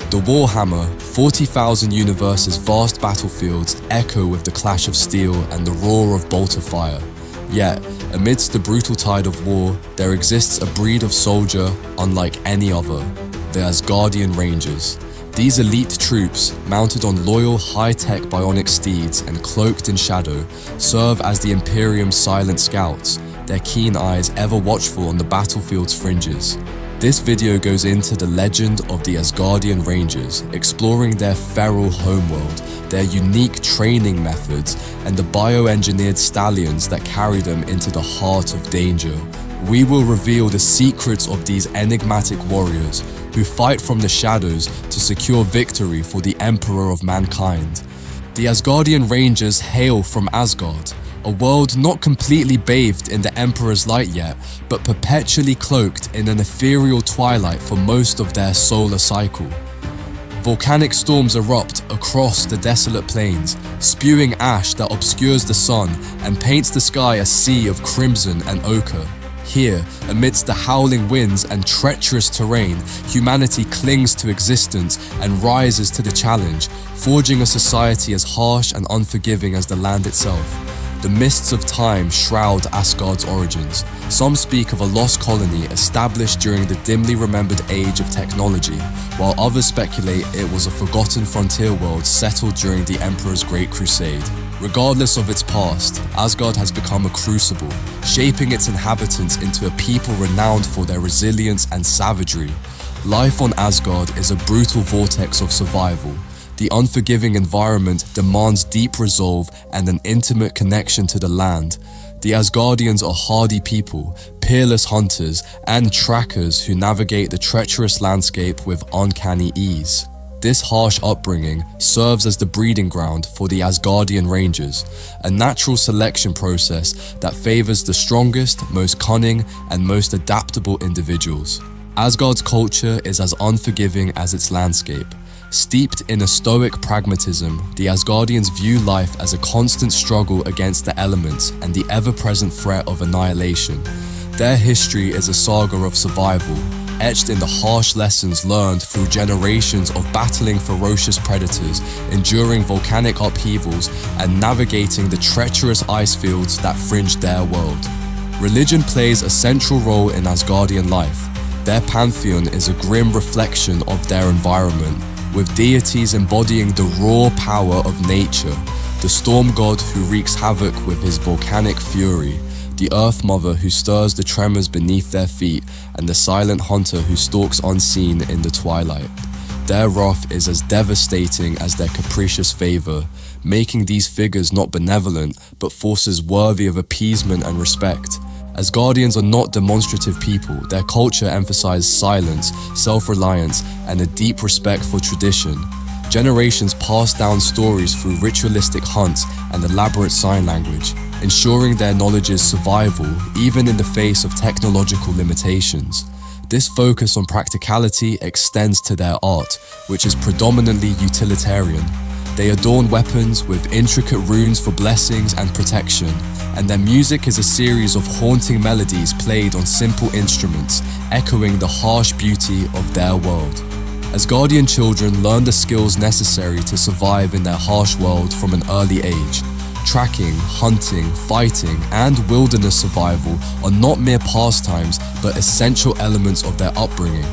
The Warhammer 40,000 universe's vast battlefields echo with the clash of steel and the roar of bolter fire. Yet, amidst the brutal tide of war, there exists a breed of soldier unlike any other, the Asgardian Rangers. These elite troops, mounted on loyal high-tech bionic steeds and cloaked in shadow, serve as the Imperium's silent scouts, their keen eyes ever watchful on the battlefield's fringes. This video goes into the legend of the Asgardian Rangers, exploring their feral homeworld, their unique training methods, and the bioengineered stallions that carry them into the heart of danger. We will reveal the secrets of these enigmatic warriors who fight from the shadows to secure victory for the Emperor of mankind. The Asgardian Rangers hail from Asgard, a world not completely bathed in the Emperor's light yet, but perpetually cloaked in an ethereal twilight for most of their solar cycle. Volcanic storms erupt across the desolate plains, spewing ash that obscures the sun and paints the sky a sea of crimson and ochre. Here, amidst the howling winds and treacherous terrain, humanity clings to existence and rises to the challenge, forging a society as harsh and unforgiving as the land itself. The mists of time shroud Asgard's origins. Some speak of a lost colony established during the dimly remembered age of technology, while others speculate it was a forgotten frontier world settled during the Emperor's Great Crusade. Regardless of its past, Asgard has become a crucible, shaping its inhabitants into a people renowned for their resilience and savagery. Life on Asgard is a brutal vortex of survival. The unforgiving environment demands deep resolve and an intimate connection to the land. The Asgardians are hardy people, peerless hunters, and trackers who navigate the treacherous landscape with uncanny ease. This harsh upbringing serves as the breeding ground for the Asgardian Rangers, a natural selection process that favors the strongest, most cunning, and most adaptable individuals. Asgard's culture is as unforgiving as its landscape. Steeped in a stoic pragmatism, the Asgardians view life as a constant struggle against the elements and the ever-present threat of annihilation. Their history is a saga of survival, etched in the harsh lessons learned through generations of battling ferocious predators, enduring volcanic upheavals, and navigating the treacherous ice fields that fringe their world. Religion plays a central role in Asgardian life. Their pantheon is a grim reflection of their environment, with deities embodying the raw power of nature, the storm god who wreaks havoc with his volcanic fury, the earth mother who stirs the tremors beneath their feet, and the silent hunter who stalks unseen in the twilight. Their wrath is as devastating as their capricious favor, making these figures not benevolent, but forces worthy of appeasement and respect. Asgardians are not demonstrative people. Their culture emphasizes silence, self-reliance, and a deep respect for tradition. Generations pass down stories through ritualistic hunts and elaborate sign language, ensuring their knowledge's survival even in the face of technological limitations. This focus on practicality extends to their art, which is predominantly utilitarian. They adorn weapons with intricate runes for blessings and protection, and their music is a series of haunting melodies played on simple instruments, echoing the harsh beauty of their world. Asgardian children learn the skills necessary to survive in their harsh world from an early age. Tracking, hunting, fighting, and wilderness survival are not mere pastimes, but essential elements of their upbringing.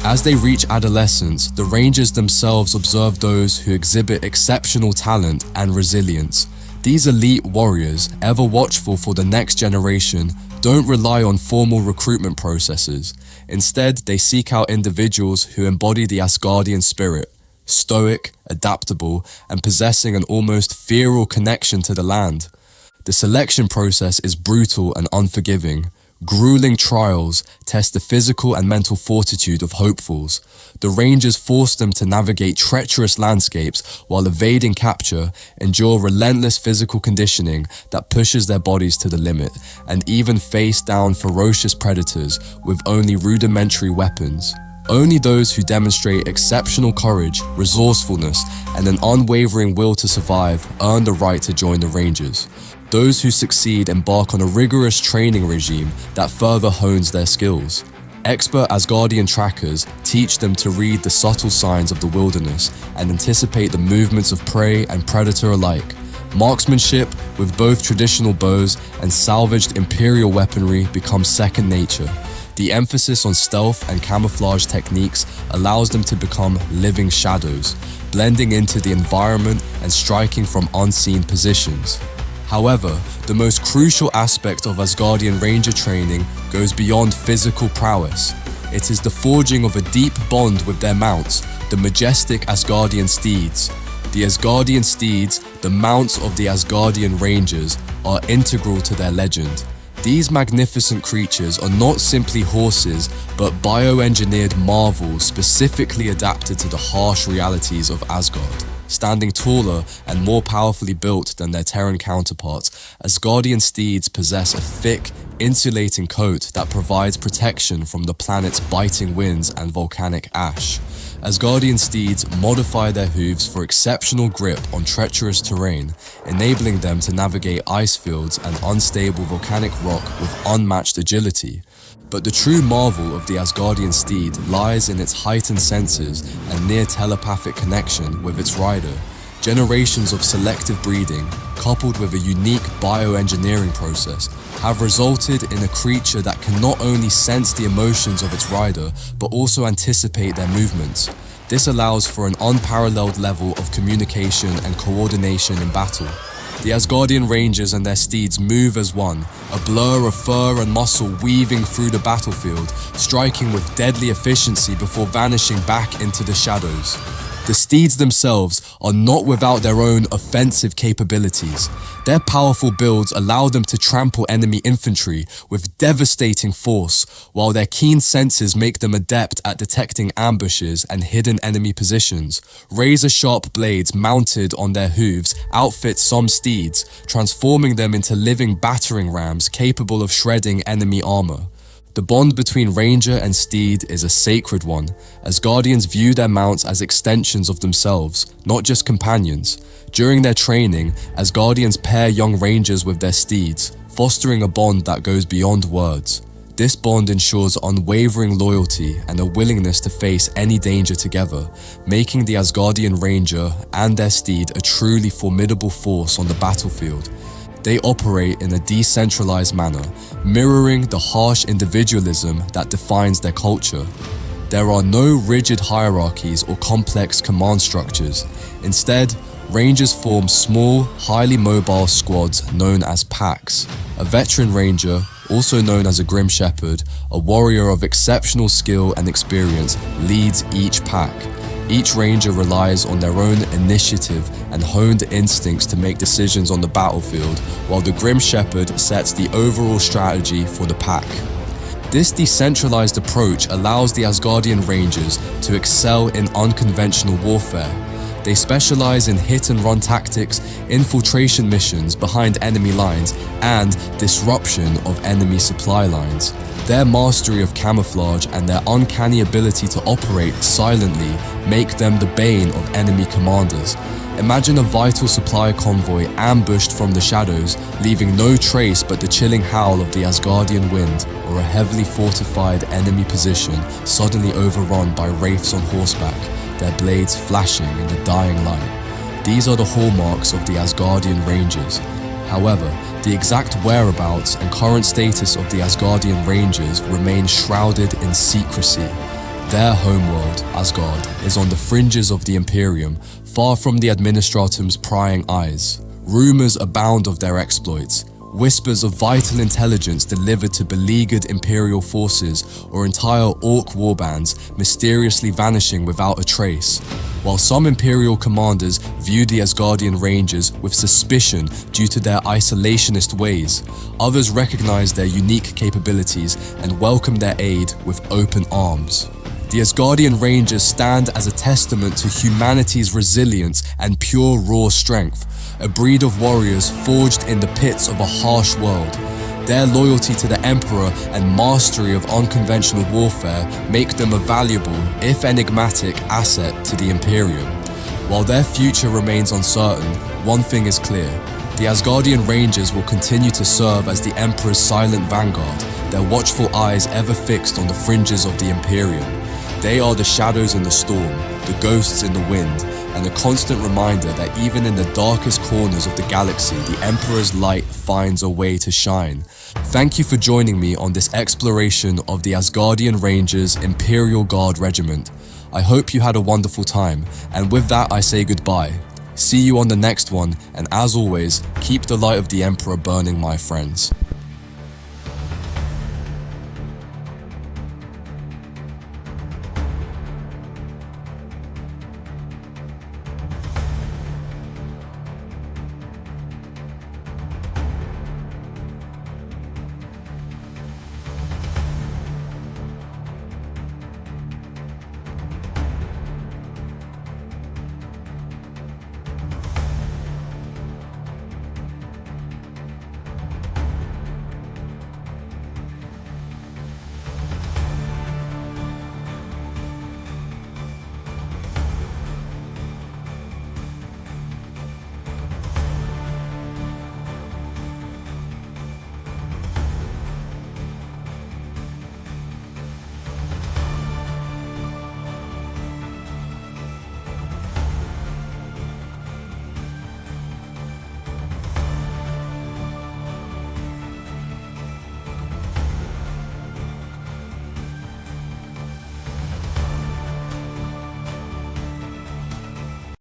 As they reach adolescence, the Rangers themselves observe those who exhibit exceptional talent and resilience. These elite warriors, ever watchful for the next generation, don't rely on formal recruitment processes. Instead, they seek out individuals who embody the Asgardian spirit, stoic, adaptable, and possessing an almost feral connection to the land. The selection process is brutal and unforgiving. Grueling trials test the physical and mental fortitude of hopefuls. The Rangers force them to navigate treacherous landscapes while evading capture, endure relentless physical conditioning that pushes their bodies to the limit, and even face down ferocious predators with only rudimentary weapons. Only those who demonstrate exceptional courage, resourcefulness, and an unwavering will to survive earn the right to join the Rangers. Those who succeed embark on a rigorous training regime that further hones their skills. Expert Asgardian trackers teach them to read the subtle signs of the wilderness and anticipate the movements of prey and predator alike. Marksmanship with both traditional bows and salvaged Imperial weaponry becomes second nature. The emphasis on stealth and camouflage techniques allows them to become living shadows, blending into the environment and striking from unseen positions. However, the most crucial aspect of Asgardian Ranger training goes beyond physical prowess. It is the forging of a deep bond with their mounts, the majestic Asgardian steeds. The Asgardian steeds, the mounts of the Asgardian Rangers, are integral to their legend. These magnificent creatures are not simply horses, but bioengineered marvels specifically adapted to the harsh realities of Asgard. Standing taller and more powerfully built than their Terran counterparts, Asgardian steeds possess a thick, insulating coat that provides protection from the planet's biting winds and volcanic ash. Asgardian steeds modify their hooves for exceptional grip on treacherous terrain, enabling them to navigate ice fields and unstable volcanic rock with unmatched agility. But the true marvel of the Asgardian steed lies in its heightened senses and near telepathic connection with its rider. Generations of selective breeding, coupled with a unique bioengineering process, have resulted in a creature that can not only sense the emotions of its rider, but also anticipate their movements. This allows for an unparalleled level of communication and coordination in battle. The Asgardian Rangers and their steeds move as one, a blur of fur and muscle weaving through the battlefield, striking with deadly efficiency before vanishing back into the shadows. The steeds themselves are not without their own offensive capabilities. Their powerful builds allow them to trample enemy infantry with devastating force, while their keen senses make them adept at detecting ambushes and hidden enemy positions. Razor-sharp blades mounted on their hooves outfit some steeds, transforming them into living battering rams capable of shredding enemy armor. The bond between Ranger and Steed is a sacred one. Asgardians view their mounts as extensions of themselves, not just companions. During their training, Asgardians pair young Rangers with their steeds, fostering a bond that goes beyond words. This bond ensures unwavering loyalty and a willingness to face any danger together, making the Asgardian Ranger and their steed a truly formidable force on the battlefield. They operate in a decentralized manner, mirroring the harsh individualism that defines their culture. There are no rigid hierarchies or complex command structures. Instead, Rangers form small, highly mobile squads known as packs. A veteran Ranger, also known as a Grim Shepherd, a warrior of exceptional skill and experience, leads each pack. Each Ranger relies on their own initiative and honed instincts to make decisions on the battlefield, while the Grim Shepherd sets the overall strategy for the pack. This decentralized approach allows the Asgardian Rangers to excel in unconventional warfare. They specialize in hit-and-run tactics, infiltration missions behind enemy lines, and disruption of enemy supply lines. Their mastery of camouflage and their uncanny ability to operate silently make them the bane of enemy commanders. Imagine a vital supply convoy ambushed from the shadows, leaving no trace but the chilling howl of the Asgardian wind, or a heavily fortified enemy position suddenly overrun by wraiths on horseback, their blades flashing in the dying light. These are the hallmarks of the Asgardian Rangers. However, the exact whereabouts and current status of the Asgardian Rangers remain shrouded in secrecy. Their homeworld, Asgard, is on the fringes of the Imperium, far from the Administratum's prying eyes. Rumors abound of their exploits, whispers of vital intelligence delivered to beleaguered Imperial forces or entire Orc warbands mysteriously vanishing without a trace. While some Imperial commanders view the Asgardian Rangers with suspicion due to their isolationist ways, others recognize their unique capabilities and welcome their aid with open arms. The Asgardian Rangers stand as a testament to humanity's resilience and pure raw strength, a breed of warriors forged in the pits of a harsh world. Their loyalty to the Emperor and mastery of unconventional warfare make them a valuable, if enigmatic, asset to the Imperium. While their future remains uncertain, one thing is clear: The Asgardian Rangers will continue to serve as the Emperor's silent vanguard, their watchful eyes ever fixed on the fringes of the Imperium. They are the shadows in the storm, the ghosts in the wind, and a constant reminder that even in the darkest corners of the galaxy, the Emperor's light finds a way to shine. Thank you for joining me on this exploration of the Asgardian Rangers Imperial Guard Regiment. I hope you had a wonderful time, and with that I say goodbye. See you on the next one, and as always, keep the light of the Emperor burning, my friends.